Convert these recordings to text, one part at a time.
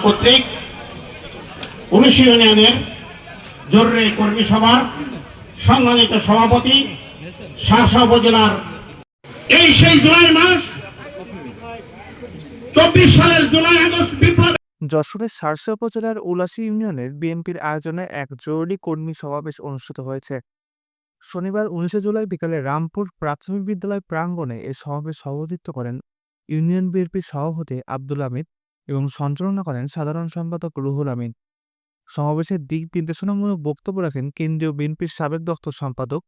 কর্তৃক 19 ইউনিয়নের জরুরি কর্মী সভার সম্মানিত সভাপতি শার্শা উপজেলার এই সেই জুলাই মাস 24 সালের জুলাই আগস্ট বিপ্লব। যশোরের শার্শা উপজেলার উলাশী ইউনিয়নের বিএনপির আয়োজনে এক জরুরি কর্মী সমাবেশ অনুষ্ঠিত হয়েছে। শনিবার 19 জুলাই বিকালে রামপুর প্রাথমিক বিদ্যালয় প্রাঙ্গণে এ সমাবেশ সভাপতিত্ব করেন ইউনিয়ন বিএনপির সভাপতি আব্দুল হামিদ এবং সঞ্চালনা করেন সাধারণ সম্পাদক রুহুল আমিন। সমাবেশের দিক নির্দেশনামূলক বক্তব্য রাখেন কেন্দ্রীয় বিএনপির সাবেক দপ্তর সম্পাদক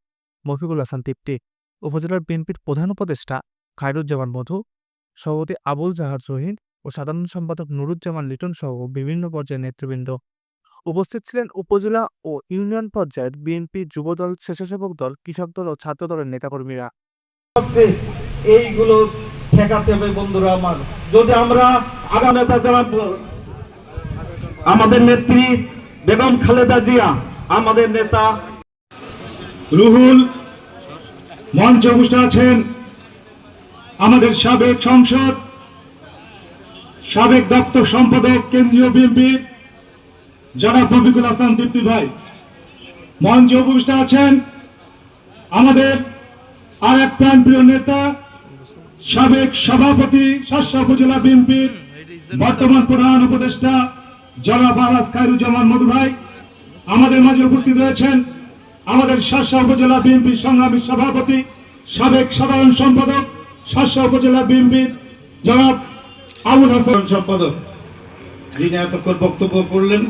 মফিকুল হাসান তিপ্তি, উপজেলার বিএনপির প্রধান উপদেষ্টা খায়রুজ্জামান মধু, সভাপতি আবুল জাহার জহির ও সাধারণ সম্পাদক নুরুজ্জামান লিটন সহ বিভিন্ন পর্যায়ের নেতৃবৃন্দ। উপস্থিত ছিলেন উপজেলা ও ইউনিয়ন পর্যায়ের বিএনপি, যুবদল, স্বেচ্ছাসেবক দল, কৃষক দল ও ছাত্র দলের নেতাকর্মীরা। এইগুলো ঠেকাতে হবে বন্ধুরা আমার। যদি আমরা আগামী নেতা যারা আমাদের নেত্রী বেগম খালেদা জিয়া, আমাদের নেতা রুহুল মঞ্চে বসে আছেন, আমাদের সাবেক সংসদ, সাবেক দপ্তর সম্পাদক কেন্দ্রীয় বিএনপির জনাব মফিকুল হাসান তিপ্তি ভাই। মঞ্চে উপস্থিত আছেন আমাদের আর এক প্রাণপ্রিয় নেতা, সাবেক সভাপতি শার্শা উপজেলা বিএনপির বর্তমান প্রধান উপদেষ্টা জনাব খায়রুজ্জামান মধু ভাই। আমাদের মাঝে উপস্থিত রয়েছেন আমাদের শার্শা উপজেলা বিএনপির সংগ্রামী সভাপতি, সাবেক সাধারণ সম্পাদক শার্শা উপজেলা বিএনপির জনাব আবুল হাসান সম্পাদক, যিনি এতক্ষণ বক্তব্য করলেন।